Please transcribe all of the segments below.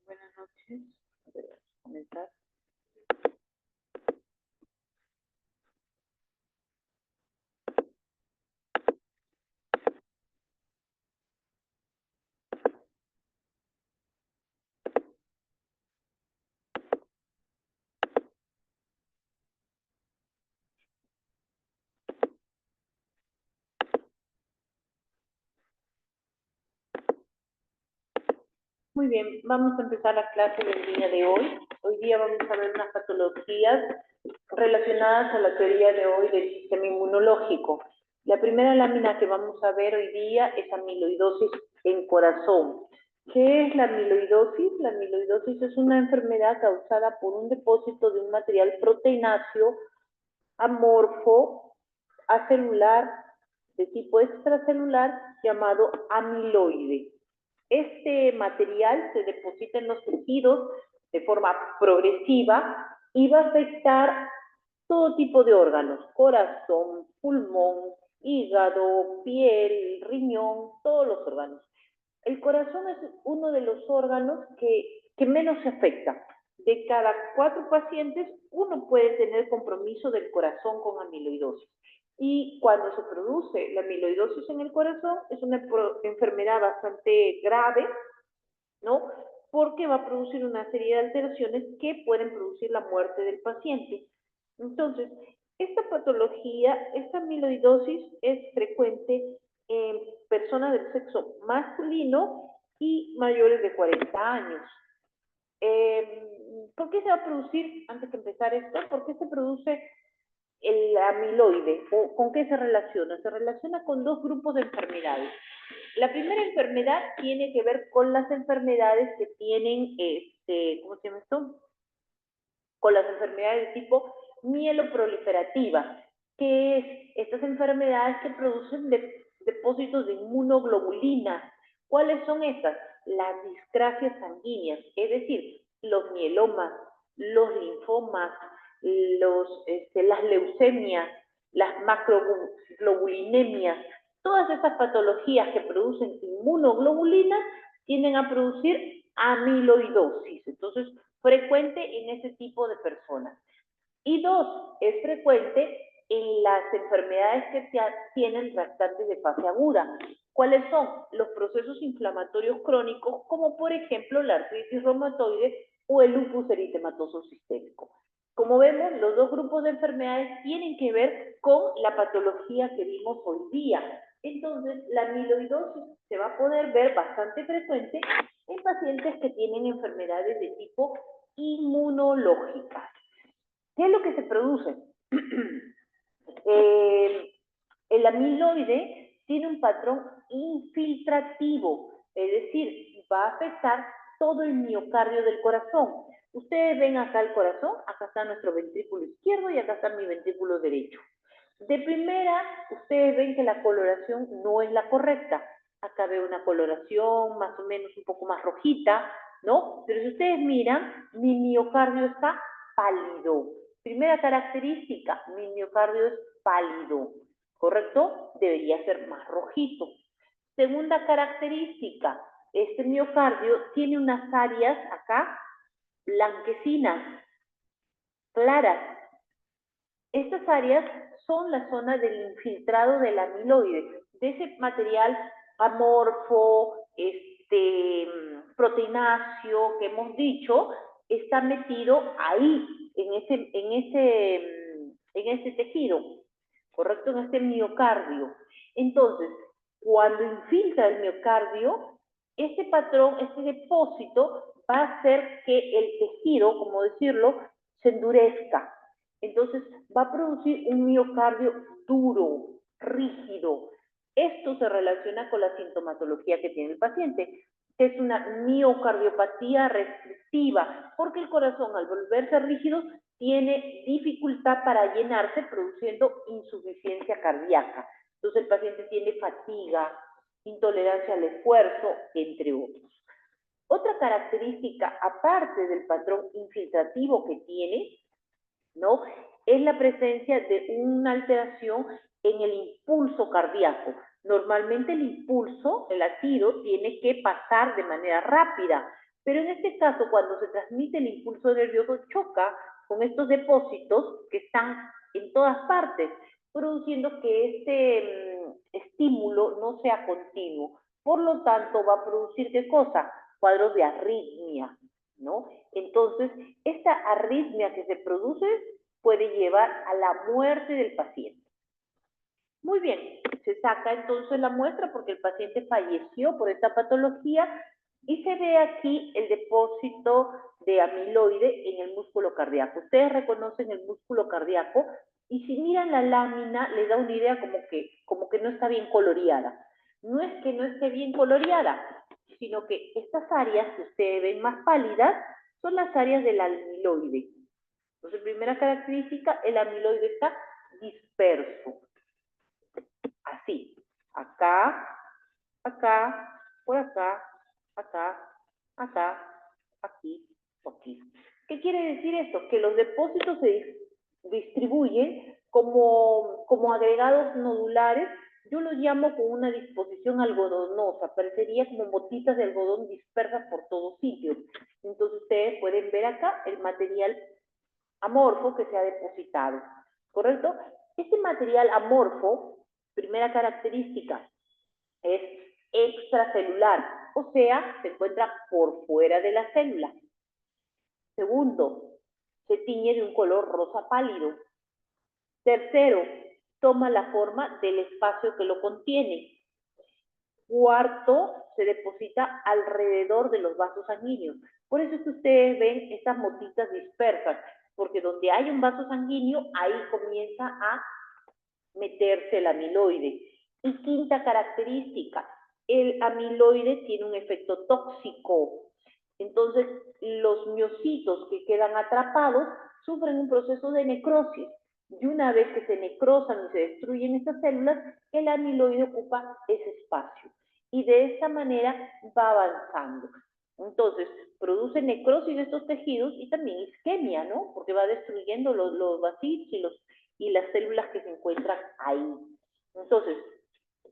Buenas noches. A ver, vamos a comenzar. Muy bien, vamos a empezar la clase del día de hoy. Hoy día vamos a ver unas patologías relacionadas a la teoría de hoy del sistema inmunológico. La primera lámina que vamos a ver hoy día es amiloidosis en corazón. ¿Qué es la amiloidosis? La amiloidosis es una enfermedad causada por un depósito de un material proteináceo amorfo acelular de tipo extracelular llamado amiloide. Este material se deposita en los tejidos de forma progresiva y va a afectar todo tipo de órganos: corazón, pulmón, hígado, piel, riñón, todos los órganos. El corazón es uno de los órganos que menos se afecta. De cada 4 pacientes, uno puede tener compromiso del corazón con amiloidosis. Y cuando se produce la amiloidosis en el corazón, es una enfermedad bastante grave, ¿no? Porque va a producir una serie de alteraciones que pueden producir la muerte del paciente. Entonces, esta patología, esta amiloidosis es frecuente en personas del sexo masculino y mayores de 40 años. ¿Por qué se va a producir, antes de empezar esto, por qué se produce el amiloide? ¿O con qué se relaciona? Se relaciona con dos grupos de enfermedades. La primera enfermedad tiene que ver con las enfermedades que tienen, ¿cómo se llama esto? Con las enfermedades de tipo mieloproliferativa, que es estas enfermedades que producen depósitos de inmunoglobulina. ¿Cuáles son estas? Las discracias sanguíneas, es decir, los mielomas, los linfomas, las leucemias, las macroglobulinemias, todas estas patologías que producen inmunoglobulinas tienden a producir amiloidosis. Entonces, frecuente en ese tipo de personas. Y dos, es frecuente en las enfermedades que tienen reactantes de fase aguda. ¿Cuáles son? Los procesos inflamatorios crónicos, como por ejemplo la artritis reumatoide o el lupus eritematoso sistémico. Como vemos, los dos grupos de enfermedades tienen que ver con la patología que vimos hoy día. Entonces, la amiloidosis se va a poder ver bastante frecuente en pacientes que tienen enfermedades de tipo inmunológicas. ¿Qué es lo que se produce? El amiloide tiene un patrón infiltrativo, es decir, va a afectar todo el miocardio del corazón. Ustedes ven acá el corazón, acá está nuestro ventrículo izquierdo y acá está mi ventrículo derecho. De primera, ustedes ven que la coloración no es la correcta. Acá veo una coloración más o menos un poco más rojita, ¿no? Pero si ustedes miran, mi miocardio está pálido. Primera característica, mi miocardio es pálido, ¿correcto? Debería ser más rojito. Segunda característica, este miocardio tiene unas áreas acá blanquecinas, claras. Estas áreas son la zona del infiltrado del amiloide, de ese material amorfo, proteináceo que hemos dicho, está metido ahí, en ese tejido, ¿correcto? En este miocardio. Entonces, cuando infiltra el miocardio, este patrón, este depósito, va a hacer que el tejido, como decirlo, se endurezca. Entonces, va a producir un miocardio duro, rígido. Esto se relaciona con la sintomatología que tiene el paciente, que es una miocardiopatía restrictiva, porque el corazón, al volverse rígido, tiene dificultad para llenarse, produciendo insuficiencia cardíaca. Entonces, el paciente tiene fatiga, intolerancia al esfuerzo, entre otros. Otra característica, aparte del patrón infiltrativo que tiene, ¿no?, es la presencia de una alteración en el impulso cardíaco. Normalmente el impulso, el latido, tiene que pasar de manera rápida, Pero en este caso, cuando se transmite el impulso nervioso, choca con estos depósitos que están en todas partes, produciendo que este estímulo no sea continuo. Por lo tanto, va a producir, ¿qué cosa? Cuadros de arritmia, ¿no? Entonces, esta arritmia que se produce puede llevar a la muerte del paciente. Muy bien, se saca entonces la muestra porque el paciente falleció por esta patología y se ve aquí el depósito de amiloide en el músculo cardíaco. Ustedes reconocen el músculo cardíaco y si miran la lámina les da una idea como que no está bien coloreada. No es que no esté bien coloreada, sino que estas áreas que ustedes ven más pálidas son las áreas del amiloide. Entonces, primera característica, el amiloide está disperso. Así, acá, acá, por acá, acá, acá, aquí, aquí. ¿Qué quiere decir esto? Que los depósitos se distribuyen como agregados nodulares. Yo los llamo con una disposición algodonosa, parecería como motitas de algodón dispersas por todos sitios. Entonces ustedes pueden ver acá el material amorfo que se ha depositado, ¿correcto? Este material amorfo, primera característica, es extracelular, o sea, se encuentra por fuera de la célula. Segundo, se tiñe de un color rosa pálido. Tercero, toma la forma del espacio que lo contiene. Cuarto, se deposita alrededor de los vasos sanguíneos. Por eso es que ustedes ven estas motitas dispersas, porque donde hay un vaso sanguíneo, ahí comienza a meterse el amiloide. Y quinta característica, el amiloide tiene un efecto tóxico. Entonces, los miocitos que quedan atrapados sufren un proceso de necrosis. Y una vez que se necrosan y se destruyen estas células, el amiloide ocupa ese espacio. Y de esta manera va avanzando. Entonces, produce necrosis de estos tejidos y también isquemia, ¿no? Porque va destruyendo los vasitos y las células que se encuentran ahí. Entonces,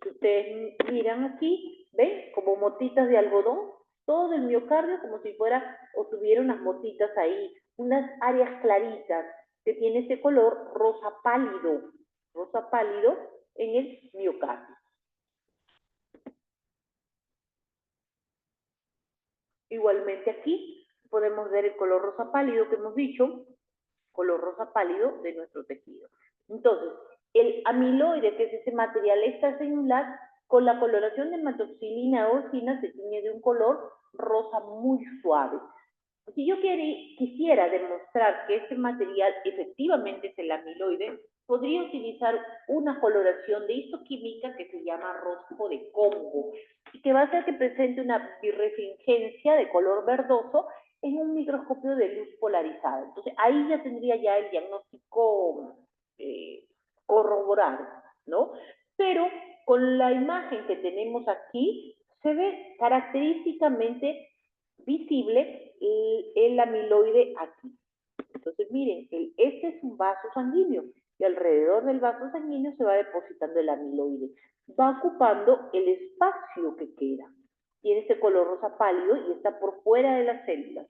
si ustedes miran aquí, ¿ven? Como motitas de algodón, todo el miocardio como si fuera o tuviera unas motitas ahí, unas áreas claritas que tiene ese color rosa pálido en el miocardio. Igualmente aquí podemos ver el color rosa pálido que hemos dicho, color rosa pálido de nuestro tejido. Entonces, el amiloide, que es ese material extracelular, con la coloración de hematoxilina o eosina se tiñe de un color rosa muy suave. Si yo quisiera demostrar que este material efectivamente es el amiloide, podría utilizar una coloración de histoquímica que se llama rojo de Congo y que va a hacer que presente una birrefringencia de color verdoso en un microscopio de luz polarizada. Entonces, ahí ya tendría ya el diagnóstico corroborado, ¿no? Pero con la imagen que tenemos aquí, se ve característicamente visible el amiloide aquí. Entonces, miren, este es un vaso sanguíneo y alrededor del vaso sanguíneo se va depositando el amiloide. Va ocupando el espacio que queda. Tiene este color rosa pálido y está por fuera de las células.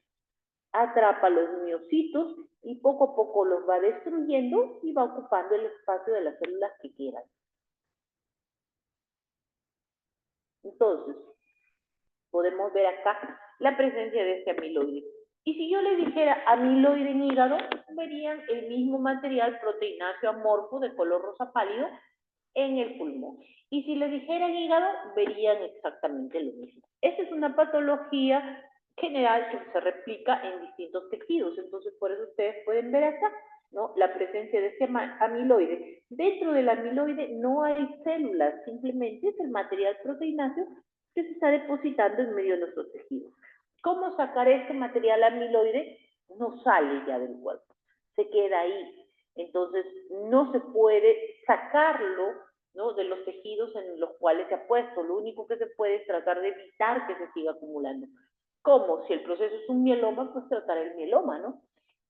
Atrapa los miocitos y poco a poco los va destruyendo y va ocupando el espacio de las células que quedan. Entonces, podemos ver acá la presencia de este amiloide. Y si yo le dijera amiloide en hígado, verían el mismo material proteináceo amorfo de color rosa pálido en el pulmón. Y si le dijera en hígado, verían exactamente lo mismo. Esta es una patología general que se replica en distintos tejidos. Entonces, por eso ustedes pueden ver acá, ¿no? La presencia de este amiloide. Dentro del amiloide no hay células, simplemente es el material proteináceo que se está depositando en medio de nuestros tejidos. ¿Cómo sacar este material amiloide? No sale ya del cuerpo, se queda ahí. Entonces, no se puede sacarlo, ¿no?, de los tejidos en los cuales se ha puesto. Lo único que se puede es tratar de evitar que se siga acumulando. ¿Cómo? Si el proceso es un mieloma, pues tratar el mieloma, ¿no?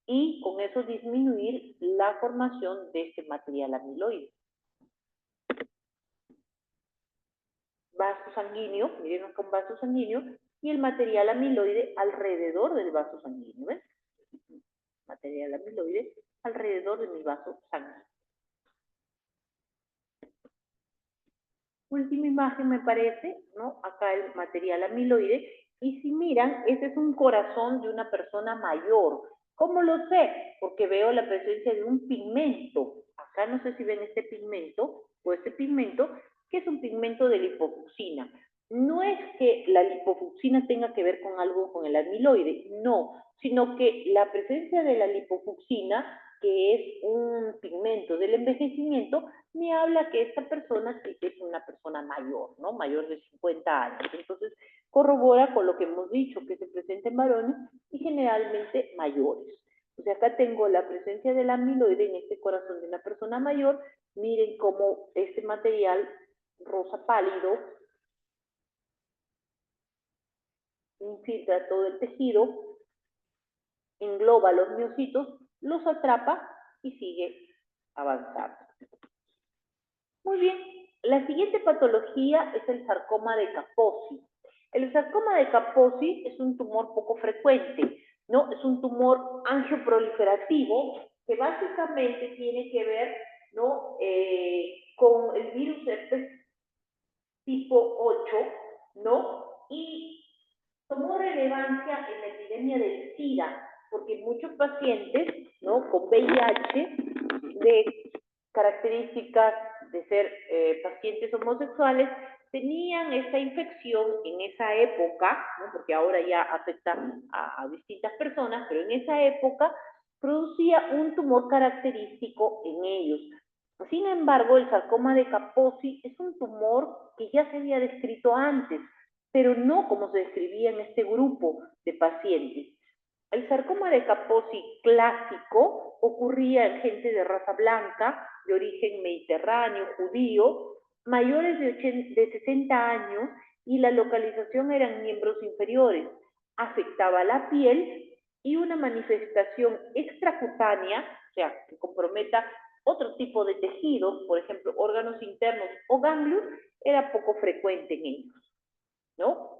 Y con eso disminuir la formación de este material amiloide. Vaso sanguíneo, miren acá un vaso sanguíneo, y el material amiloide alrededor del vaso sanguíneo, ¿ves? Material amiloide alrededor de mi vaso sanguíneo. Última imagen me parece, ¿no? Acá el material amiloide, y si miran, ese es un corazón de una persona mayor. ¿Cómo lo sé? Porque veo la presencia de un pigmento. Acá no sé si ven este pigmento, o este pigmento, que es un pigmento de lipofucsina. No es que la lipofucsina tenga que ver con algo con el amiloide, no, sino que la presencia de la lipofucsina, que es un pigmento del envejecimiento, me habla que esta persona sí es una persona mayor, ¿no? Mayor de 50 años. Entonces, corrobora con lo que hemos dicho, que se presenta en varones y generalmente mayores. O sea, acá tengo la presencia del amiloide en este corazón de una persona mayor. Miren cómo este material rosa pálido infiltra todo el tejido, engloba los miocitos, los atrapa y sigue avanzando. Muy bien, la siguiente patología es el sarcoma de Kaposi. El sarcoma de Kaposi es un tumor poco frecuente, ¿no? Es un tumor angioproliferativo que básicamente tiene que ver, ¿no? Con el virus herpes tipo 8, ¿no? Y tomó relevancia en la epidemia del SIDA, porque muchos pacientes, ¿no? Con VIH, de características de ser pacientes homosexuales, tenían esta infección en esa época, ¿no? Porque ahora ya afecta a distintas personas, pero en esa época producía un tumor característico en ellos. Sin embargo, el sarcoma de Kaposi es un tumor que ya se había descrito antes, pero no como se describía en este grupo de pacientes. El sarcoma de Kaposi clásico ocurría en gente de raza blanca, de origen mediterráneo, judío, mayores de 60 años, y la localización eran miembros inferiores. Afectaba la piel y una manifestación extracutánea, o sea, que comprometa otro tipo de tejido, por ejemplo, órganos internos o ganglios, era poco frecuente en ellos, ¿no?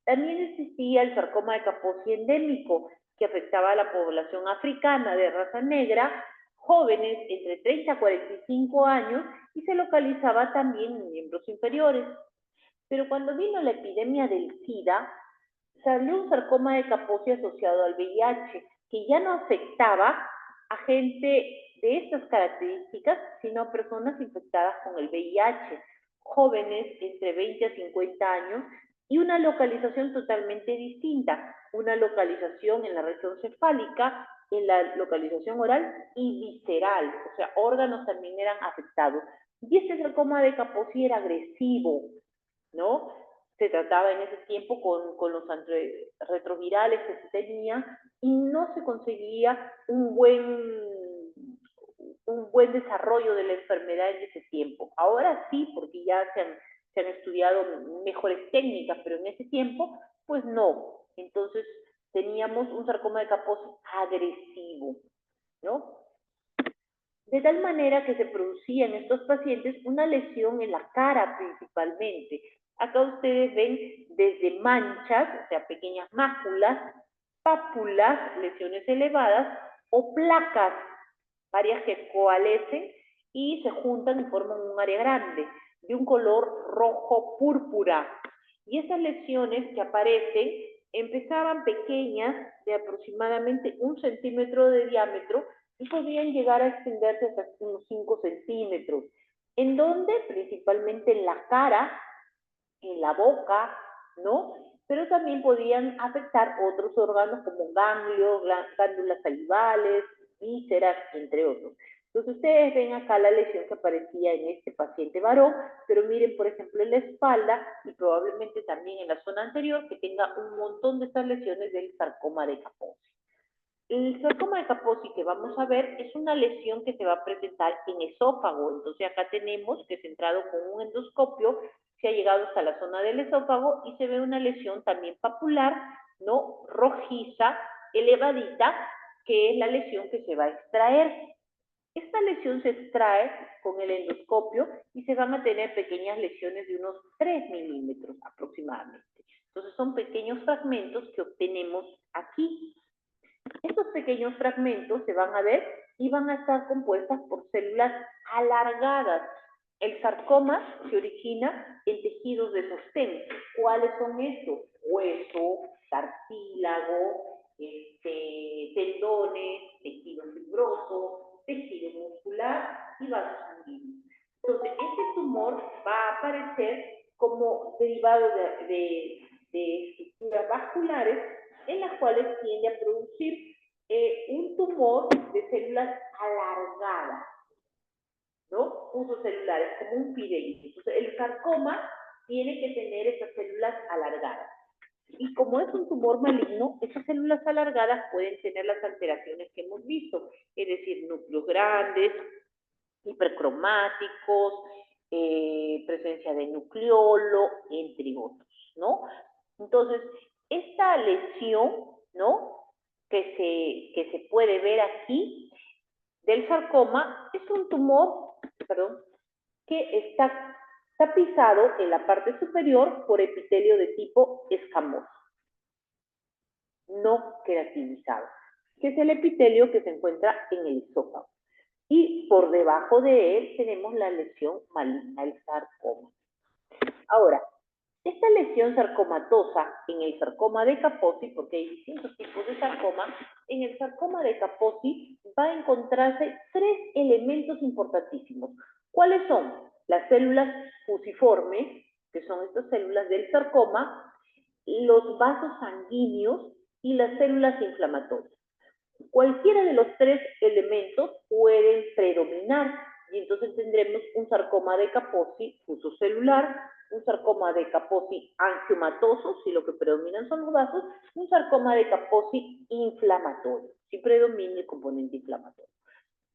También existía el sarcoma de Kaposi endémico, que afectaba a la población africana de raza negra, jóvenes entre 30 a 45 años, y se localizaba también en miembros inferiores. Pero cuando vino la epidemia del SIDA, salió un sarcoma de Kaposi asociado al VIH, que ya no afectaba a gente de estas características, sino a personas infectadas con el VIH, jóvenes entre 20 a 50 años, y una localización totalmente distinta, una localización en la región cefálica, en la localización oral y visceral, o sea, órganos también eran afectados. Y este sarcoma de Kaposi era agresivo, ¿no? Se trataba en ese tiempo con los retrovirales que se tenían y no se conseguía un buen desarrollo de la enfermedad en ese tiempo. Ahora sí, porque ya se han estudiado mejores técnicas, pero en ese tiempo, pues no. Entonces teníamos un sarcoma de Kaposi agresivo, ¿no? De tal manera que se producía en estos pacientes una lesión en la cara principalmente. Acá ustedes ven desde manchas, o sea, pequeñas máculas, pápulas, lesiones elevadas, o placas, varias que coalescen y se juntan y forman un área grande, de un color rojo púrpura. Y esas lesiones que aparecen empezaban pequeñas, de aproximadamente 1 centímetro de diámetro, y podían llegar a extenderse hasta unos 5 centímetros. ¿En dónde? Principalmente en la cara, en la boca, ¿no? Pero también podían afectar otros órganos como ganglios, glándulas salivales, vísceras, entre otros. Entonces ustedes ven acá la lesión que aparecía en este paciente varón, pero miren, por ejemplo, en la espalda y probablemente también en la zona anterior, que tenga un montón de estas lesiones del sarcoma de Kaposi. El sarcoma de Kaposi que vamos a ver es una lesión que se va a presentar en esófago. Entonces acá tenemos que centrado con un endoscopio se ha llegado hasta la zona del esófago y se ve una lesión también papular, ¿no? Rojiza, elevadita, que es la lesión que se va a extraer. Esta lesión se extrae con el endoscopio y se van a tener pequeñas lesiones de unos 3 milímetros aproximadamente. Entonces son pequeños fragmentos que obtenemos aquí. Estos pequeños fragmentos se van a ver y van a estar compuestas por células alargadas. El sarcoma se origina en tejidos de sostén. ¿Cuáles son estos? Hueso, cartílago, tendones, tejido fibroso, tejido muscular y vasos sanguíneos. Entonces, este tumor va a aparecer como derivado de estructuras vasculares en las cuales tiende a producir un tumor de células alargadas, ¿no? Fusos celulares, como un fideíto. Entonces, el sarcoma tiene que tener esas células alargadas. Y como es un tumor maligno, esas células alargadas pueden tener las alteraciones que hemos visto, es decir, núcleos grandes, hipercromáticos, presencia de nucleolo, entre otros, ¿no? Entonces, esta lesión, ¿no? Que se puede ver aquí del sarcoma es un tumor, perdón, que está tapizado en la parte superior por epitelio de tipo escamoso, no queratinizado, que es el epitelio que se encuentra en el esófago. Y por debajo de él tenemos la lesión maligna, el sarcoma. Ahora, esta lesión sarcomatosa en el sarcoma de Kaposi, porque hay distintos tipos de sarcoma, en el sarcoma de Kaposi va a encontrarse 3 elementos importantísimos. ¿Cuáles son? Las células fusiformes, que son estas células del sarcoma, los vasos sanguíneos y las células inflamatorias. Cualquiera de los 3 elementos pueden predominar y entonces tendremos un sarcoma de Kaposi fusocelular, un sarcoma de Kaposi angiomatoso, si lo que predominan son los vasos, un sarcoma de Kaposi inflamatorio, si predomina el componente inflamatorio.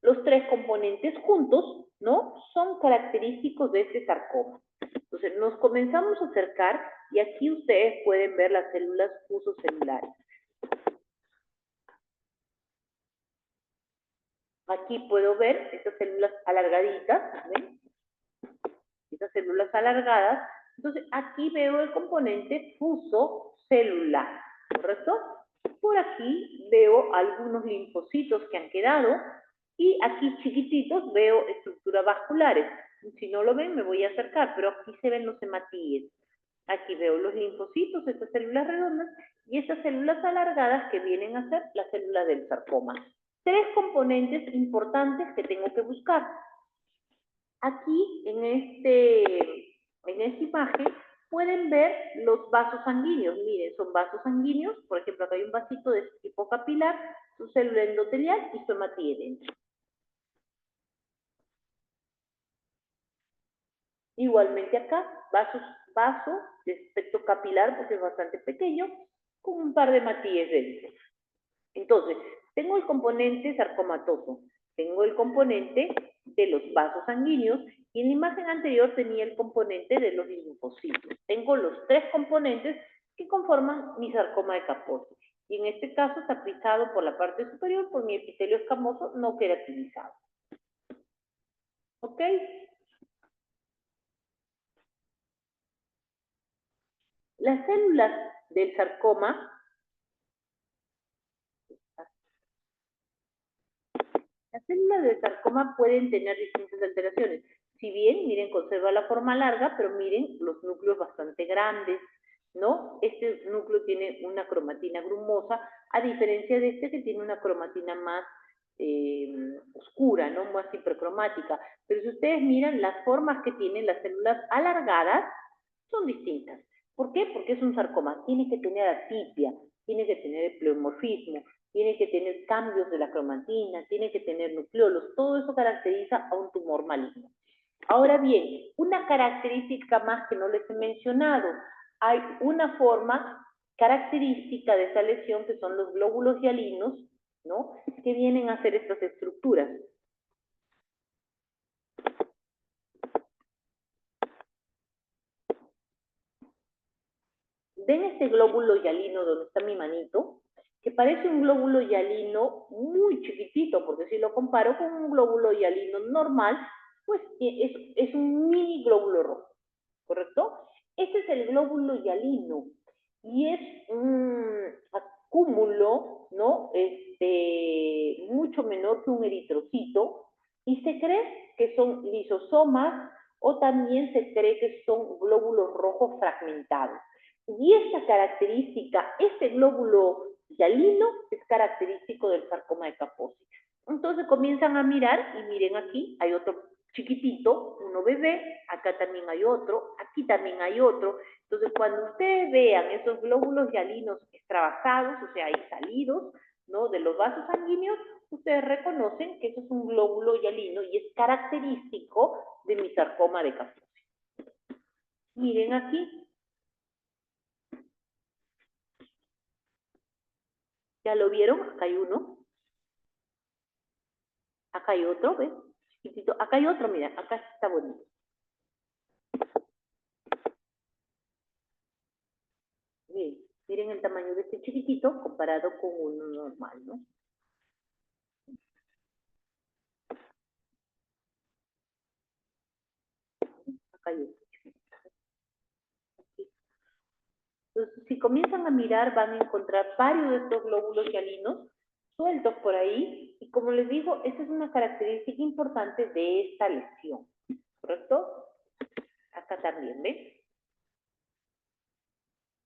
Los 3 componentes juntos, ¿no?, son característicos de este sarcoma. Entonces, nos comenzamos a acercar y aquí ustedes pueden ver las células fusocelulares. Aquí puedo ver estas células alargaditas, ¿ven? Estas células alargadas. Entonces, aquí veo el componente fusocelular, ¿correcto? Por aquí veo algunos linfocitos que han quedado y aquí chiquititos veo estructuras vasculares. Si no lo ven, me voy a acercar, pero aquí se ven los hematíes. Aquí veo los linfocitos, estas células redondas, y estas células alargadas que vienen a ser las células del sarcoma. 3 componentes importantes que tengo que buscar. Aquí, en esta imagen, pueden ver los vasos sanguíneos. Miren, son vasos sanguíneos. Por ejemplo, acá hay un vasito de tipo capilar, su célula endotelial y su hematíe dentro. Igualmente acá, vaso de aspecto capilar, porque es bastante pequeño, con un par de hematíes dentro. Entonces, tengo el componente sarcomatoso, tengo el componente de los vasos sanguíneos y en la imagen anterior tenía el componente de los linfocitos. Tengo los 3 componentes que conforman mi sarcoma de Kaposi. Y en este caso está tapizado por la parte superior por mi epitelio escamoso no queratinizado. ¿Ok? Las células del sarcoma, las células del sarcoma pueden tener distintas alteraciones. Si bien, miren, conserva la forma larga, pero miren los núcleos bastante grandes, ¿no? Este núcleo tiene una cromatina grumosa, a diferencia de este que tiene una cromatina más oscura, ¿no? Más hipercromática. Pero si ustedes miran, las formas que tienen las células alargadas son distintas. ¿Por qué? Porque es un sarcoma. Tiene que tener atipia, tiene que tener pleomorfismo, tiene que tener cambios de la cromatina, tiene que tener nucleolos. Todo eso caracteriza a un tumor maligno. Ahora bien, una característica más que no les he mencionado. Hay una forma característica de esta lesión que son los glóbulos hialinos, ¿no?, que vienen a hacer estas estructuras. ¿Ven este glóbulo hialino donde está mi manito? Que parece un glóbulo hialino muy chiquitito, porque si lo comparo con un glóbulo hialino normal, pues es un mini glóbulo rojo, ¿correcto? Este es el glóbulo hialino. y es un acúmulo, ¿no? Mucho menor que un eritrocito, y se cree que son lisosomas o también se cree que son glóbulos rojos fragmentados. Y esta característica, este glóbulo hialino, es característico del sarcoma de Kaposi. Entonces comienzan a mirar y miren aquí, hay otro chiquitito, uno bebé, acá también hay otro, aquí también hay otro. Entonces cuando ustedes vean esos glóbulos hialinos extravasados, o sea, ahí salidos, ¿no? De los vasos sanguíneos, ustedes reconocen que eso es un glóbulo hialino y es característico de mi sarcoma de Kaposi. Miren aquí, ¿ya lo vieron? Acá hay uno, acá hay otro, ¿ves? Chiquitito, acá hay otro, mira, acá está bonito. Bien, miren el tamaño de este chiquitito comparado con uno normal, ¿no? Acá hay otro chiquitito. Entonces, si comienzan a mirar, van a encontrar varios de estos glóbulos hialinos sueltos por ahí, y como les digo, esta es una característica importante de esta lesión, ¿correcto? Acá también, ¿ves?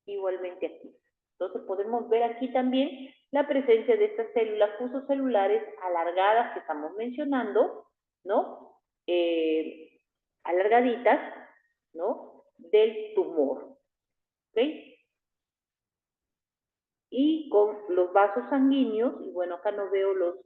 Igualmente aquí. Entonces podemos ver aquí también la presencia de estas células fusocelulares alargadas que estamos mencionando, ¿no? Alargaditas, ¿no? Del tumor, ¿ok? Y con los vasos sanguíneos, y bueno, acá no veo los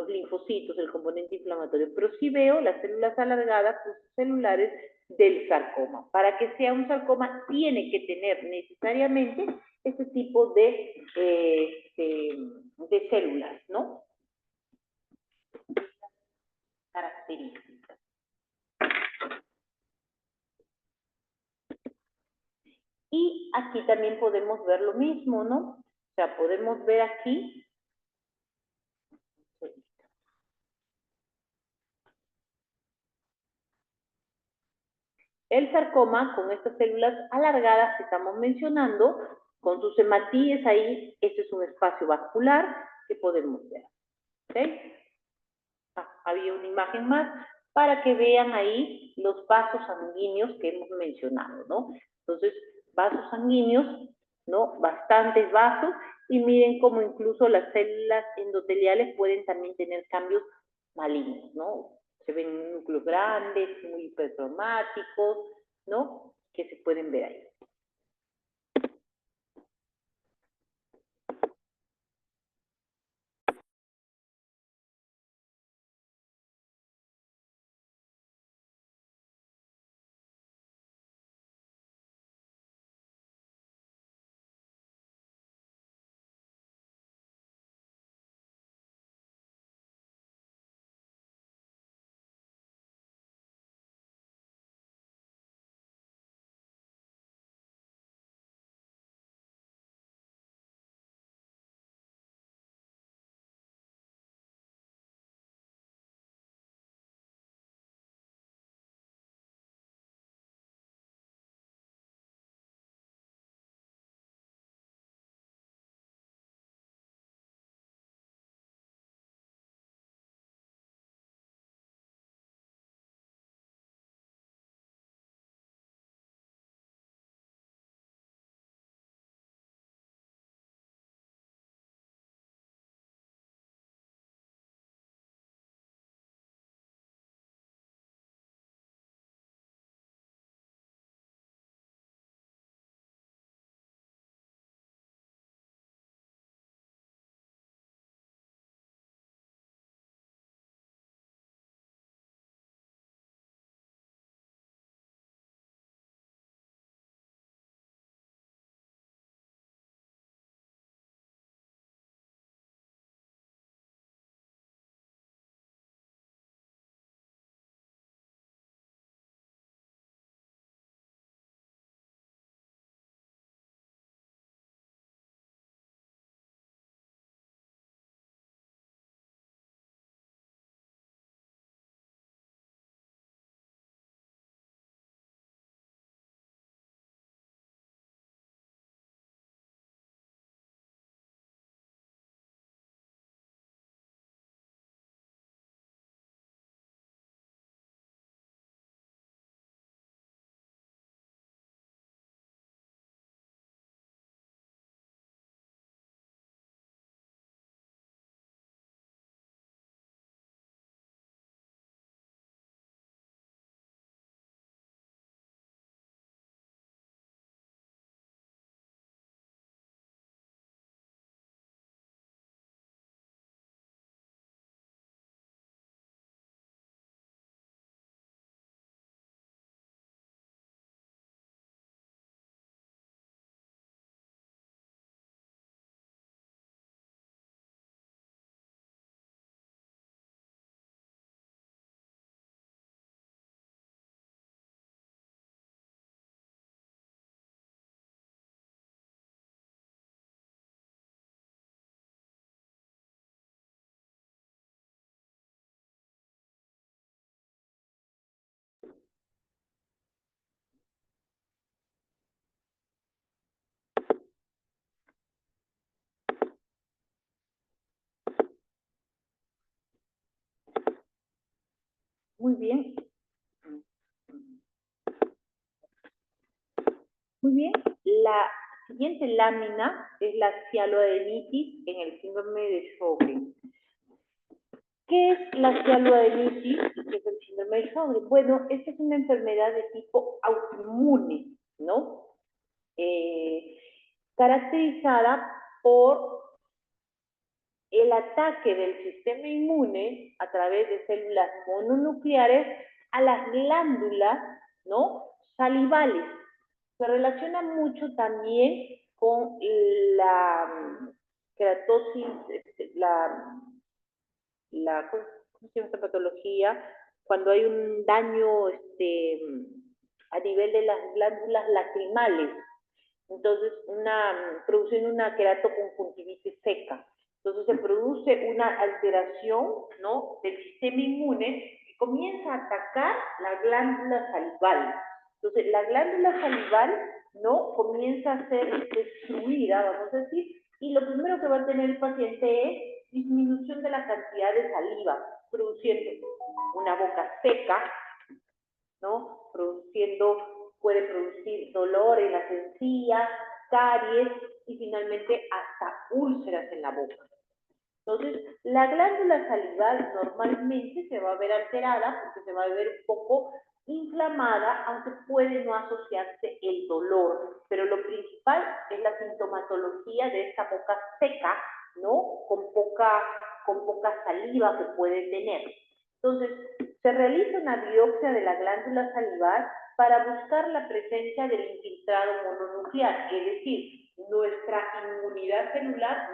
linfocitos, el componente inflamatorio, pero sí veo las células alargadas celulares del sarcoma. Para que sea un sarcoma, tiene que tener necesariamente este tipo de células, ¿no? Características. Y aquí también podemos ver lo mismo, ¿no? O sea, podemos ver aquí el sarcoma con estas células alargadas que estamos mencionando, con sus hematíes ahí, este es un espacio vascular que podemos ver. ¿Okay? Había una imagen más para que vean ahí los vasos sanguíneos que hemos mencionado, ¿no? Entonces, vasos sanguíneos, ¿no? Bastantes vasos, y miren cómo incluso las células endoteliales pueden también tener cambios malignos, ¿no? Se ven núcleos grandes, muy hipercromáticos, ¿no? Que se pueden ver ahí. Muy bien. Muy bien. La siguiente lámina es la cialoadenitis en el síndrome de Sjögren. ¿Qué es la cialoadenitis y qué es el síndrome de Sjögren? Bueno, esta es una enfermedad de tipo autoinmune, ¿no? Caracterizada por el ataque del sistema inmune a través de células mononucleares a las glándulas, ¿no?, salivales. Se relaciona mucho también con la queratosis, ¿cómo se llama esta patología? Cuando hay un daño a nivel de las glándulas lacrimales. Entonces, produciendo una queratoconjuntivitis seca. Entonces, se produce una alteración, ¿no?, del sistema inmune que comienza a atacar la glándula salival. Entonces, la glándula salival, ¿no?, comienza a ser destruida, vamos a decir, y lo primero que va a tener el paciente es disminución de la cantidad de saliva, produciendo una boca seca, ¿no?, puede producir dolor en las encías, caries y finalmente hasta úlceras en la boca. Entonces, la glándula salival normalmente se va a ver alterada porque se va a ver un poco inflamada, aunque puede no asociarse el dolor, pero lo principal es la sintomatología de esta boca seca, ¿no?, con poca saliva que puede tener. Entonces, se realiza una biopsia de la glándula salival para buscar la presencia del infiltrado mononuclear, es decir, nuestra inmunidad celular,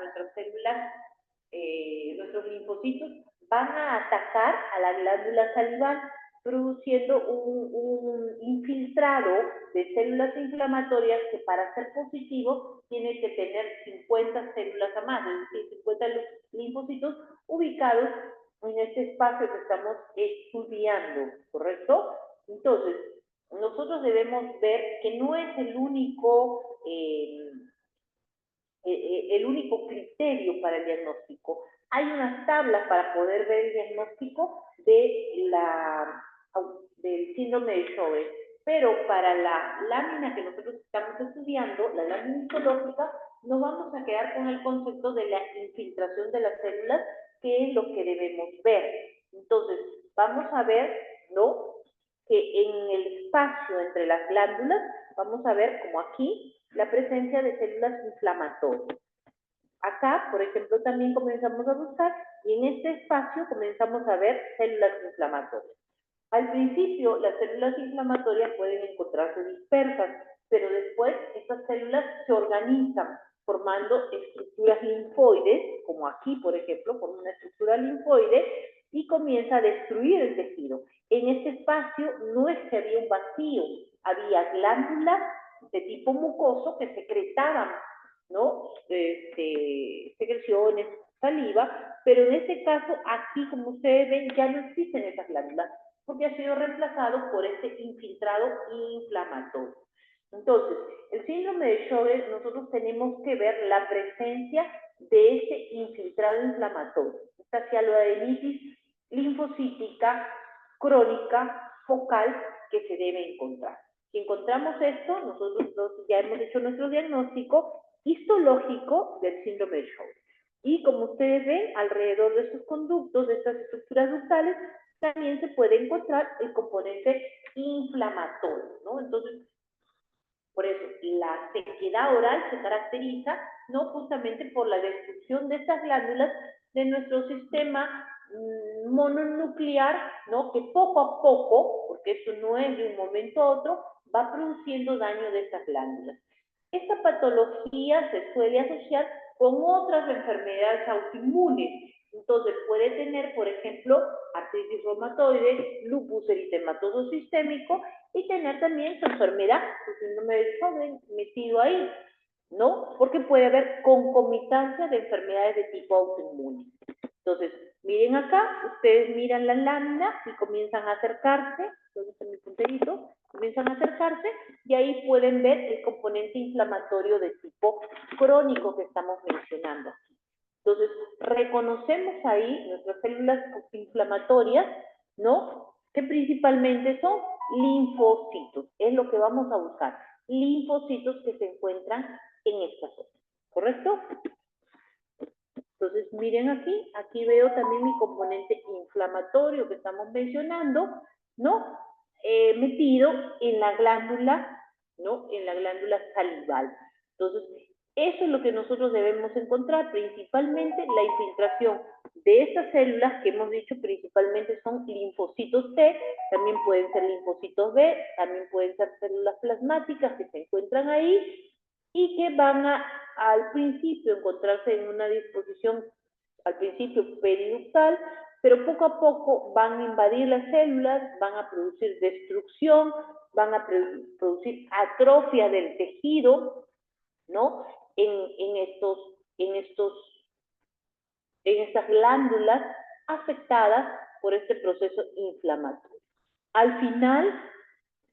nuestros linfocitos van a atacar a la glándula salival, produciendo un infiltrado de células inflamatorias que para ser positivo tiene que tener 50 células a más, es decir, 50 linfocitos ubicados en este espacio que estamos estudiando, ¿correcto? Entonces, nosotros debemos ver que no es el único criterio para el diagnóstico. Hay unas tablas para poder ver el diagnóstico del síndrome de Sjögren, pero para la lámina que nosotros estamos estudiando, la lámina histológica, nos vamos a quedar con el concepto de la infiltración de las células, que es lo que debemos ver. Entonces, vamos a ver, ¿no?, que en el espacio entre las glándulas, vamos a ver, como aquí, la presencia de células inflamatorias. Acá, por ejemplo, también comenzamos a buscar y en este espacio comenzamos a ver células inflamatorias. Al principio, las células inflamatorias pueden encontrarse dispersas, pero después estas células se organizan formando estructuras linfoides, como aquí, por ejemplo, forma una estructura linfoide y comienza a destruir el tejido. En este espacio no es que había un vacío, había glándulas de tipo mucoso que secretaban, ¿no?, secreciones, saliva, pero en este caso, aquí, como ustedes ven, ya no existen esas glándulas, porque ha sido reemplazado por este infiltrado inflamatorio. Entonces, el síndrome de Sjögren, nosotros tenemos que ver la presencia de este infiltrado inflamatorio, esta cialoadenitis linfocítica, crónica, focal, que se debe encontrar. Si encontramos esto, nosotros ya hemos hecho nuestro diagnóstico histológico del síndrome de Sjögren. Y como ustedes ven, alrededor de estos conductos, de estas estructuras ductales, también se puede encontrar el componente inflamatorio, ¿no? Entonces, por eso, la sequedad oral se caracteriza, ¿no?, justamente por la destrucción de estas glándulas de nuestro sistema mononuclear, ¿no?, que poco a poco, porque esto no es de un momento a otro, va produciendo daño de estas glándulas. Esta patología se suele asociar con otras enfermedades autoinmunes. Entonces puede tener, por ejemplo, artritis reumatoide, lupus eritematoso sistémico y tener también su enfermedad, su síndrome de Sjögren metido ahí, ¿no? Porque puede haber concomitancia de enfermedades de tipo autoinmune. Entonces, miren acá, ustedes miran la lámina y comienzan a acercarse, ¿dónde está mi punterito? Comienzan a acercarse y ahí pueden ver el componente inflamatorio de tipo crónico que estamos mencionando aquí. Entonces, reconocemos ahí nuestras células inflamatorias, ¿no?, que principalmente son linfocitos, es lo que vamos a buscar, linfocitos que se encuentran en esta zona, ¿correcto? Entonces, miren aquí veo también mi componente inflamatorio que estamos mencionando, ¿no? Metido en la glándula, ¿no? En la glándula salival. Entonces, eso es lo que nosotros debemos encontrar, principalmente la infiltración de estas células que hemos dicho principalmente son linfocitos T, también pueden ser linfocitos B, también pueden ser células plasmáticas que se encuentran ahí y que van al principio encontrarse en una disposición, al principio periductal, pero poco a poco van a invadir las células, van a producir destrucción, van a producir atrofia del tejido, ¿no? En estas glándulas afectadas por este proceso inflamatorio. Al final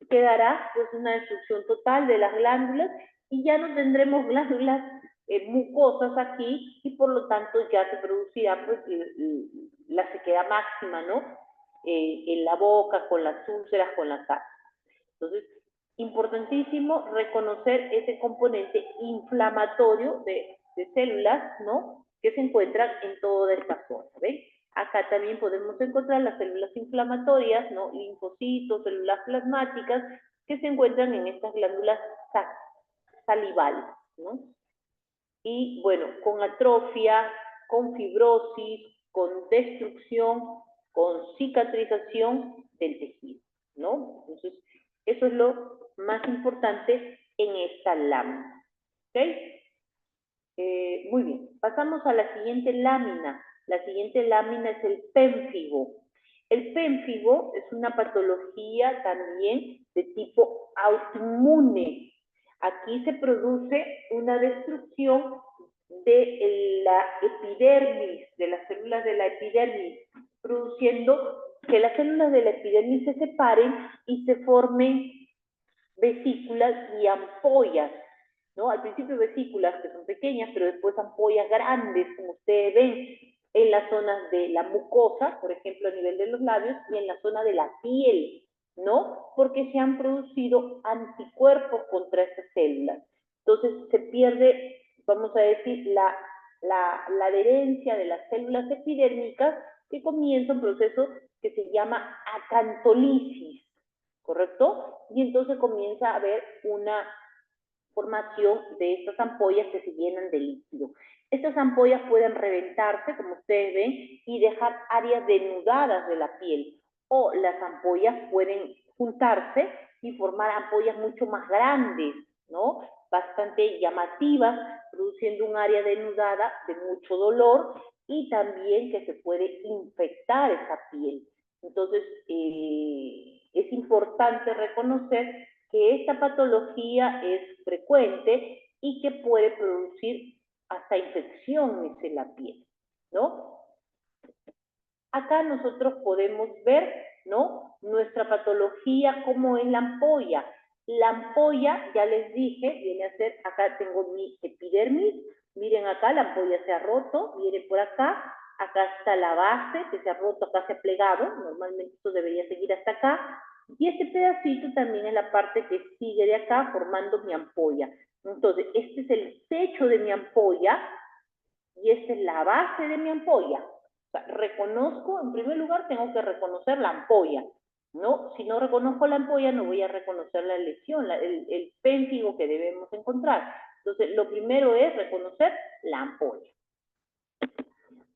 quedará pues una destrucción total de las glándulas y ya no tendremos glándulas mucosas aquí y por lo tanto ya se producirá pues la sequedad máxima, ¿no? En la boca, con las úlceras, con las aras. Entonces, importantísimo reconocer ese componente inflamatorio de células, ¿no? Que se encuentran en toda esta zona, ¿ven? Acá también podemos encontrar las células inflamatorias, ¿no? Linfocitos, células plasmáticas, que se encuentran en estas glándulas salivales, ¿no? Y bueno, con atrofia, con fibrosis, con destrucción, con cicatrización del tejido, ¿no? Entonces, eso es lo más importante en esta lámina, ¿ok? Muy bien, pasamos a la siguiente lámina. La siguiente lámina es el pénfigo. El pénfigo es una patología también de tipo autoinmune. Aquí se produce una destrucción de la epidermis, de las células de la epidermis, produciendo que las células de la epidermis se separen y se formen vesículas y ampollas, ¿no? Al principio vesículas que son pequeñas, pero después ampollas grandes, como ustedes ven, en las zonas de la mucosa, por ejemplo, a nivel de los labios, y en la zona de la piel, ¿no? Porque se han producido anticuerpos contra estas células. Entonces se pierde, vamos a decir, la adherencia de las células epidérmicas que comienza un proceso que se llama acantolisis, ¿correcto? Y entonces comienza a haber una formación de estas ampollas que se llenan de líquido. Estas ampollas pueden reventarse, como ustedes ven, y dejar áreas denudadas de la piel. O las ampollas pueden juntarse y formar ampollas mucho más grandes, ¿no? Bastante llamativas, produciendo un área denudada de mucho dolor y también que se puede infectar esa piel. Entonces, es importante reconocer que esta patología es frecuente y que puede producir hasta infecciones en la piel, ¿no? Acá nosotros podemos ver, ¿no? Nuestra patología como en la ampolla. La ampolla, ya les dije, viene a ser, acá tengo mi epidermis, miren acá, la ampolla se ha roto, viene por acá está la base que se ha roto, acá se ha plegado, normalmente esto debería seguir hasta acá, y este pedacito también es la parte que sigue de acá formando mi ampolla. Entonces, este es el techo de mi ampolla y esta es la base de mi ampolla. O sea, reconozco, en primer lugar, tengo que reconocer la ampolla, ¿no? Si no reconozco la ampolla, no voy a reconocer la lesión, el pénfigo que debemos encontrar. Entonces, lo primero es reconocer la ampolla.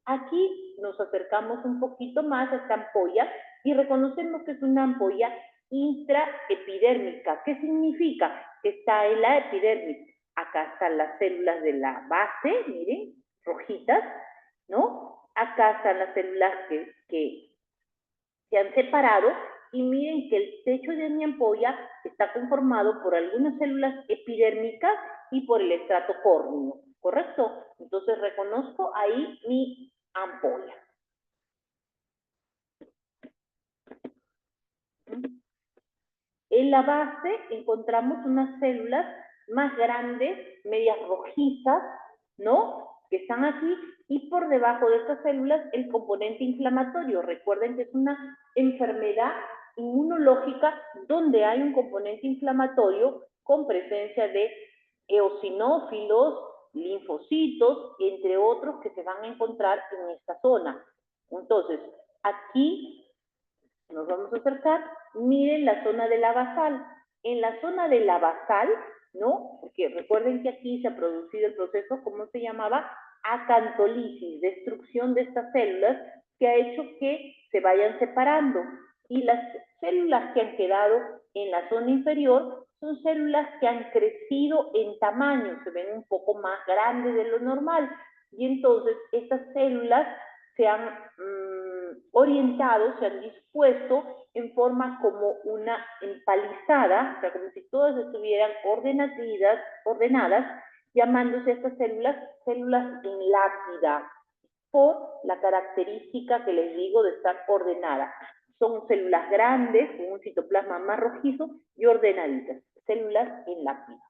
Aquí nos acercamos un poquito más a esta ampolla y reconocemos que es una ampolla intraepidérmica. ¿Qué significa? Que está en la epidermis. Acá están las células de la base, miren, rojitas, ¿no? Acá están las células que se han separado y miren que el techo de mi ampolla está conformado por algunas células epidérmicas y por el estrato córneo, ¿correcto? Entonces reconozco ahí mi ampolla. En la base encontramos unas células más grandes, medias rojizas, ¿no? Que están aquí, y por debajo de estas células el componente inflamatorio. Recuerden que es una enfermedad inmunológica donde hay un componente inflamatorio con presencia de eosinófilos, linfocitos, entre otros que se van a encontrar en esta zona. Entonces, aquí nos vamos a acercar, miren la zona de la basal. En la zona de la basal, ¿no? Porque recuerden que aquí se ha producido el proceso, ¿cómo se llamaba? Acantolisis, destrucción de estas células que ha hecho que se vayan separando. Y las células que han quedado en la zona inferior son células que han crecido en tamaño, se ven un poco más grandes de lo normal. Y entonces estas células se han orientado, se han dispuesto en forma como una empalizada, o sea, como si todas estuvieran ordenadas, llamándose estas células células en lápida, por la característica que les digo de estar ordenadas. Son células grandes, con un citoplasma más rojizo y ordenaditas, células en lápida.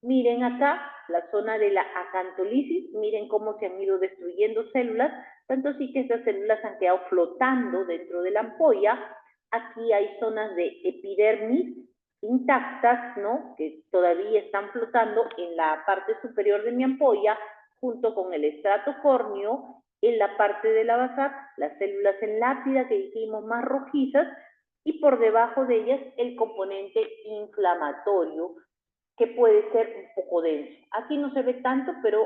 Miren acá la zona de la acantolisis, miren cómo se han ido destruyendo células, tanto así que estas células han quedado flotando dentro de la ampolla. Aquí hay zonas de epidermis intactas, ¿no? Que todavía están flotando en la parte superior de mi ampolla, junto con el estrato córneo. En la parte de la basal, las células en lápida que dijimos más rojizas, y por debajo de ellas el componente inflamatorio, que puede ser un poco denso. Aquí no se ve tanto, pero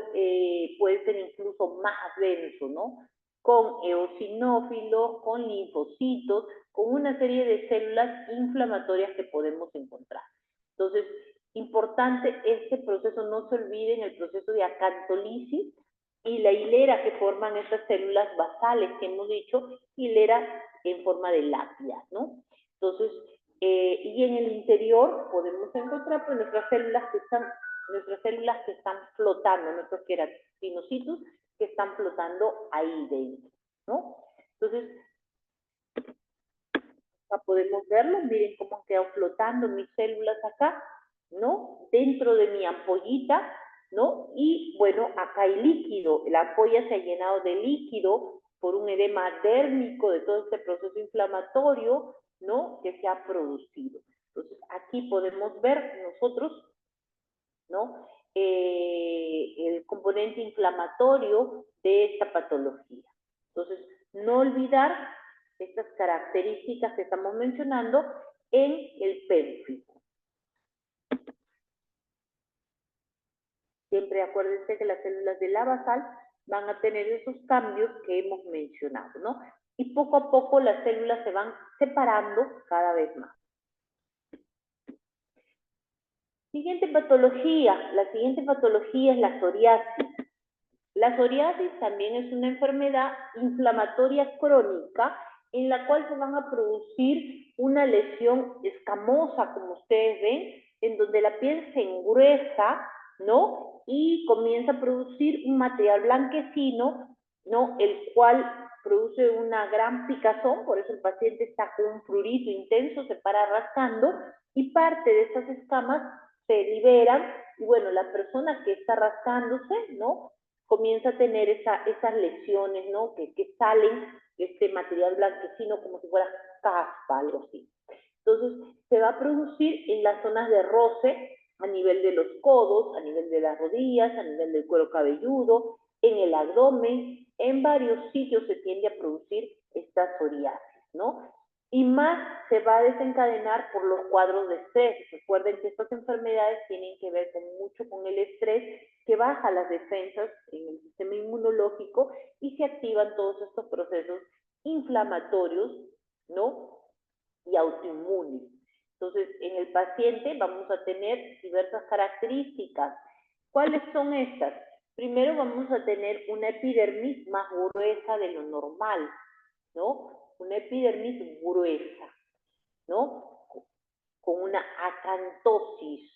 puede ser incluso más denso, ¿no? Con eosinófilos, con linfocitos, con una serie de células inflamatorias que podemos encontrar. Entonces, importante este proceso, no se olviden el proceso de acantolisis y la hilera que forman estas células basales que hemos dicho, hilera en forma de lápida, ¿no? Entonces, y en el interior podemos encontrar pues, nuestras células que están flotando, nuestros queratinocitos que están flotando ahí dentro, ¿no? Entonces, acá podemos verlo, miren cómo han quedado flotando mis células acá, ¿no? Dentro de mi ampollita, ¿no? Y bueno, acá hay líquido, la ampolla se ha llenado de líquido por un edema dérmico de todo este proceso inflamatorio, ¿no? Que se ha producido. Entonces, aquí podemos ver nosotros, ¿no? El componente inflamatorio de esta patología. Entonces, no olvidar estas características que estamos mencionando en el pérfido. Siempre acuérdense que las células de la basal van a tener esos cambios que hemos mencionado, ¿no? Y poco a poco las células se van separando cada vez más. Siguiente patología. La siguiente patología es la psoriasis. La psoriasis también es una enfermedad inflamatoria crónica en la cual se van a producir una lesión escamosa, como ustedes ven, en donde la piel se engruesa, ¿no? Y comienza a producir un material blanquecino, ¿no? El cual produce una gran picazón, por eso el paciente está con un prurito intenso, se para rascando, y parte de estas escamas se liberan, y bueno, la persona que está rascándose, ¿no? Comienza a tener esas lesiones, ¿no? Que salen de este material blanquecino como si fuera caspa, algo así. Entonces, se va a producir en las zonas de roce, a nivel de los codos, a nivel de las rodillas, a nivel del cuero cabelludo, en el abdomen, en varios sitios se tiende a producir esta psoriasis, ¿no? Y más se va a desencadenar por los cuadros de estrés. Recuerden que estas enfermedades tienen que ver mucho con el estrés, que baja las defensas en el sistema inmunológico y se activan todos estos procesos inflamatorios, ¿no? Y autoinmunes. Entonces, en el paciente vamos a tener diversas características. ¿Cuáles son estas? Primero vamos a tener una epidermis más gruesa de lo normal, ¿no? Una epidermis gruesa, ¿no? Con una acantosis,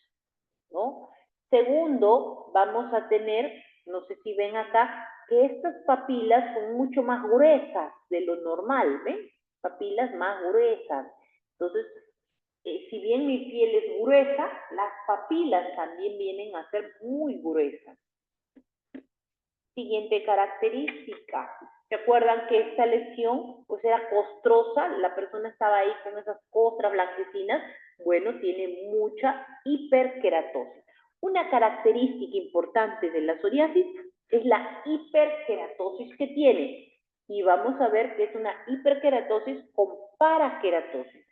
¿no? Segundo, vamos a tener, no sé si ven acá, que estas papilas son mucho más gruesas de lo normal, ¿ven? Papilas más gruesas. Entonces, si bien mi piel es gruesa, las papilas también vienen a ser muy gruesas. Siguiente característica. ¿Se acuerdan que esta lesión pues era costrosa? La persona estaba ahí con esas costras blanquecinas. Bueno, tiene mucha hiperkeratosis. Una característica importante de la psoriasis es la hiperkeratosis que tiene. Y vamos a ver que es una hiperkeratosis con parakeratosis.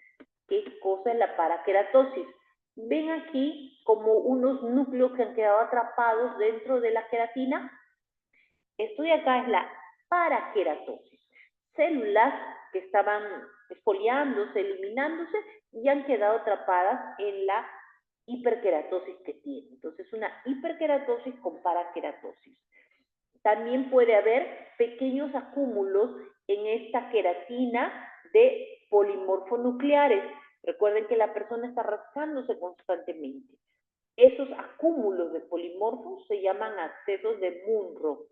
¿Qué cosa es la parakeratosis? Ven aquí como unos núcleos que han quedado atrapados dentro de la queratina. Esto de acá es la parakeratosis. Células que estaban exfoliándose, eliminándose y han quedado atrapadas en la hiperkeratosis que tiene. Entonces, una hiperkeratosis con parakeratosis. También puede haber pequeños acúmulos en esta queratina de polimorfonucleares. Recuerden que la persona está rascándose constantemente. Esos acúmulos de polimorfos se llaman abscesos de Munro.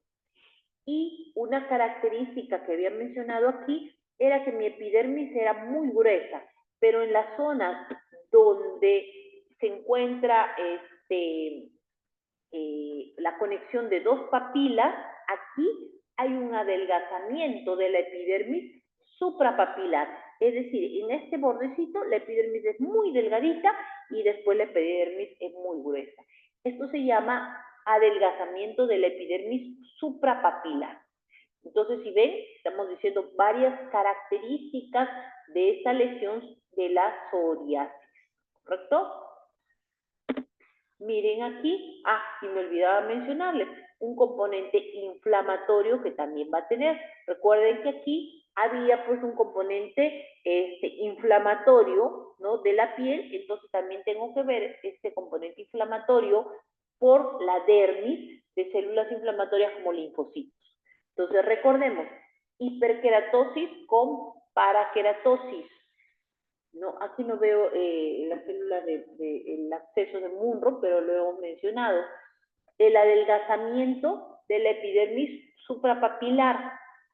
Y una característica que había mencionado aquí era que mi epidermis era muy gruesa, pero en las zonas donde se encuentra la conexión de dos papilas, aquí hay un adelgazamiento de la epidermis suprapapilar. Es decir, en este bordecito la epidermis es muy delgadita y después la epidermis es muy gruesa. Esto se llama adelgazamiento de la epidermis suprapapilar. Entonces, si ven, estamos diciendo varias características de esta lesión de la psoriasis, ¿correcto? Miren aquí, y me olvidaba mencionarles, un componente inflamatorio que también va a tener. Recuerden que aquí había pues un componente inflamatorio, ¿no?, de la piel, entonces también tengo que ver este componente inflamatorio por la dermis de células inflamatorias como linfocitos. Entonces recordemos, hiperkeratosis con parakeratosis. No, aquí no veo la célula del acceso de Munro, pero lo hemos mencionado. El adelgazamiento de la epidermis suprapapilar,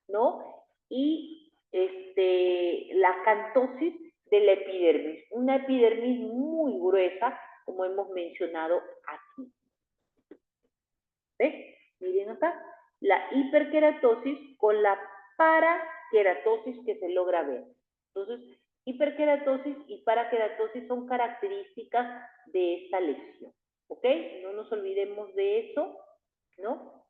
¿no? Y la acantosis de la epidermis. Una epidermis muy gruesa, como hemos mencionado aquí. ¿Ves? Miren acá. La hiperkeratosis con la parakeratosis que se logra ver. Entonces, hiperkeratosis y parakeratosis son características de esta lesión, ¿ok? No nos olvidemos de eso, ¿no?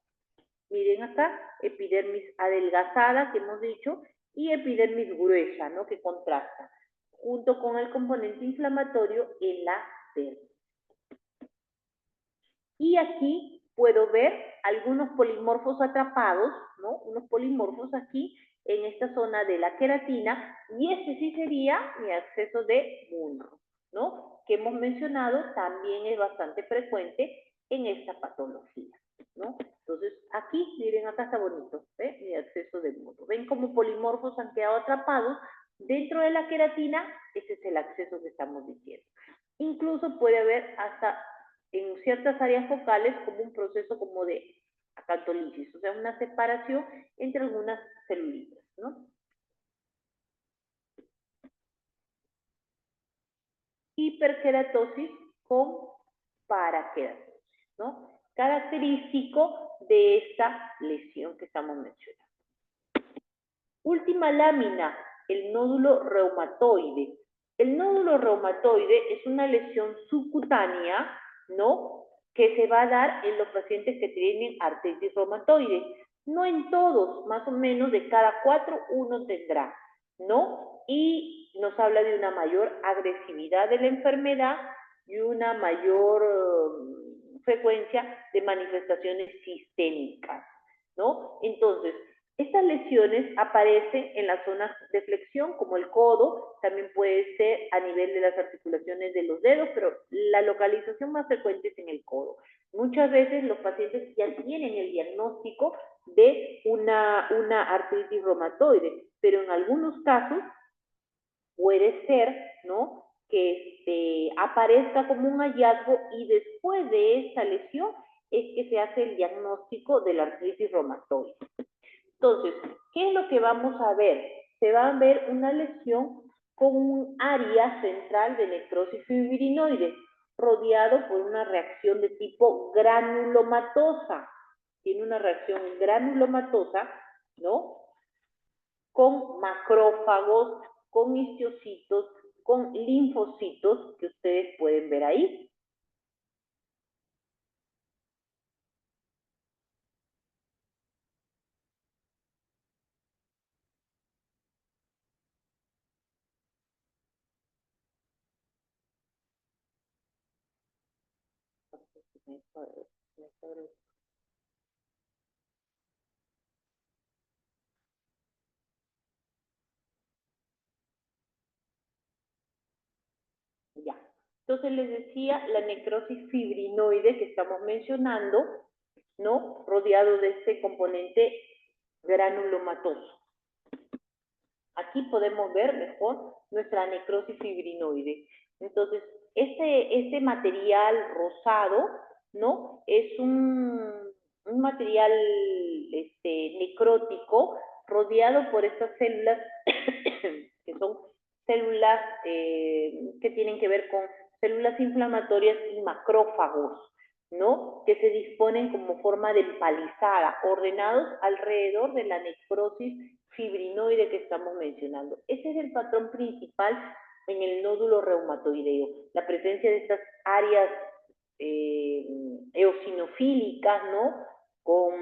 Miren acá, epidermis adelgazada, que hemos dicho, y epidermis gruesa, ¿no?, que contrasta, junto con el componente inflamatorio en la dermis. Y aquí puedo ver algunos polimorfos atrapados, ¿no? Unos polimorfos aquí en esta zona de la queratina, y este sí sería mi absceso de Munro, ¿no?, que hemos mencionado también es bastante frecuente en esta patología, ¿no? Entonces, aquí, miren, acá está bonito, ¿eh?, mi absceso de Munro. ¿Ven cómo polimorfos han quedado atrapados dentro de la queratina? Ese es el absceso que estamos diciendo. Incluso puede haber hasta en ciertas áreas focales como un proceso como de acantolisis, o sea, una separación entre algunas celulitas, ¿no? Hiperkeratosis con parakeratosis, ¿no? Característico de esta lesión que estamos mencionando. Última lámina, el nódulo reumatoide. El nódulo reumatoide es una lesión subcutánea, ¿no?, que se va a dar en los pacientes que tienen artritis reumatoide. No en todos, más o menos de cada 4 uno tendrá, ¿no? Y nos habla de una mayor agresividad de la enfermedad y una mayor frecuencia de manifestaciones sistémicas, ¿no? Entonces, estas lesiones aparecen en las zonas de flexión, como el codo, también puede ser a nivel de las articulaciones de los dedos, pero la localización más frecuente es en el codo. Muchas veces los pacientes ya tienen el diagnóstico de una artritis reumatoide, pero en algunos casos puede ser, ¿no?, que aparezca como un hallazgo y después de esta lesión es que se hace el diagnóstico de la artritis reumatoide. Entonces, ¿qué es lo que vamos a ver? Se va a ver una lesión con un área central de necrosis fibrinoide, rodeado por una reacción de tipo granulomatosa. tiene una reacción granulomatosa, ¿no? Con macrófagos, con histocitos, con linfocitos, que ustedes pueden ver ahí. Ya. Entonces les decía, la necrosis fibrinoide que estamos mencionando, ¿no? Rodeado de este componente granulomatoso. Aquí podemos ver mejor nuestra necrosis fibrinoide. Entonces, este material rosado, ¿no? Es un material necrótico rodeado por estas células que son células que tienen que ver con células inflamatorias y macrófagos, ¿no? Que se disponen como forma de empalizada, ordenados alrededor de la necrosis fibrinoide que estamos mencionando. Ese es el patrón principal en el nódulo reumatoideo, la presencia de estas áreas eosinofílicas, ¿no? Con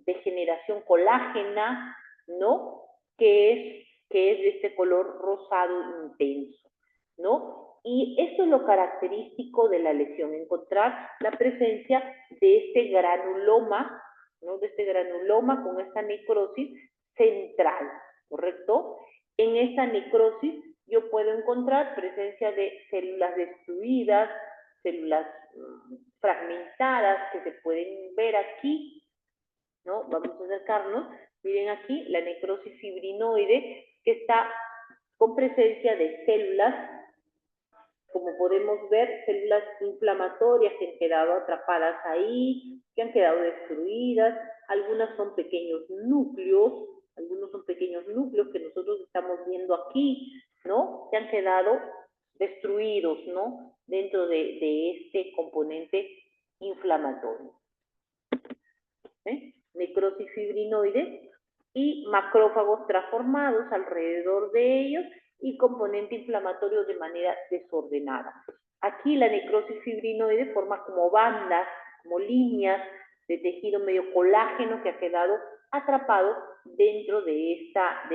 degeneración colágena, ¿no? Que es de este color rosado intenso, ¿no? Y esto es lo característico de la lesión, encontrar la presencia de este granuloma, ¿no? De este granuloma con esta necrosis central, ¿correcto? En esta necrosis yo puedo encontrar presencia de células destruidas, células fragmentadas que se pueden ver aquí, ¿no? Vamos a acercarnos. Miren aquí la necrosis fibrinoide que está con presencia de células, como podemos ver, células inflamatorias que han quedado atrapadas ahí, que han quedado destruidas, algunos son pequeños núcleos que nosotros estamos viendo aquí, ¿no? Que han quedado destruidos, ¿no? Dentro de este componente inflamatorio. Necrosis fibrinoide y macrófagos transformados alrededor de ellos y componente inflamatorio de manera desordenada. Aquí la necrosis fibrinoide forma como bandas, como líneas de tejido medio colágeno que ha quedado atrapado dentro de esta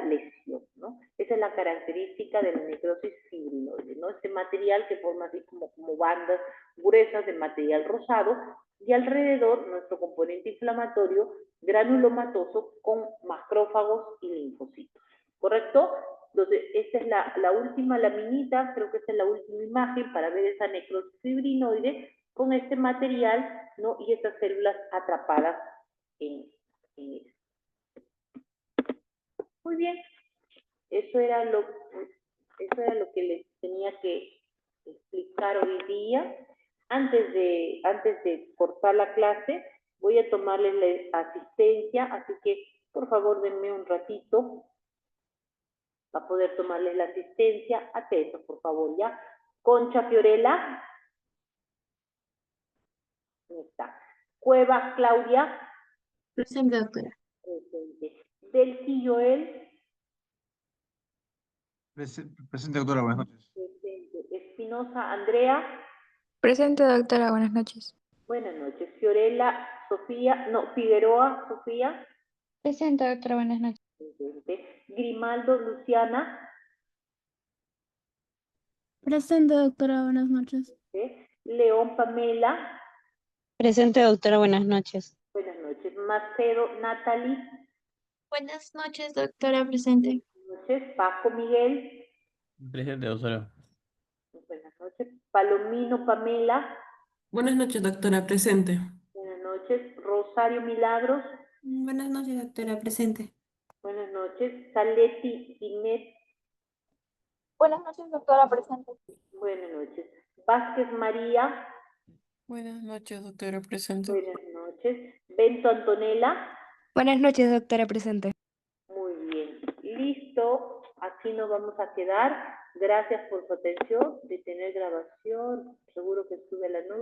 lesión, ¿no? Esa es la característica de la necrosis fibrinoide, ¿no? Este material que forma así como bandas gruesas de material rosado y alrededor nuestro componente inflamatorio granulomatoso con macrófagos y linfocitos, ¿correcto? Entonces, esta es la última laminita, creo que esta es la última imagen para ver esa necrosis fibrinoide con este material, ¿no? Y estas células atrapadas en esto. Muy bien, eso era lo que les tenía que explicar hoy día. Antes de cortar la clase, voy a tomarles la asistencia, así que por favor denme un ratito para poder tomarles la asistencia. Atentos, por favor, ¿ya? Concha Fiorella. Ahí está. Cuevas Claudia. Presente, doctora. Presente. Delcy Joel. Presente, doctora, buenas noches. Presente. Espinosa Andrea. Presente, doctora. Buenas noches. Buenas noches. Fiorella Sofía. No, Figueroa Sofía. Presente, doctora. Buenas noches. Presente. Grimaldo Luciana. Presente, doctora, buenas noches. León Pamela. Presente, doctora, buenas noches. Buenas noches. Macedo Natalie. Buenas noches, doctora, presente. Buenas noches. Paco Miguel. Presente, doctora. Buenas noches. Palomino Pamela. Buenas noches, doctora, presente. Buenas noches. Rosario Milagros. Buenas noches, doctora, presente. Buenas noches. Saletti Inés. Buenas noches, doctora, presente. Buenas noches. Vázquez María. Buenas noches, doctora, presente. Buenas noches. Bento Antonella. Buenas noches, doctora. Presente. Muy bien. Listo. Aquí nos vamos a quedar. Gracias por su atención. Detener grabación. Seguro que sube la nube.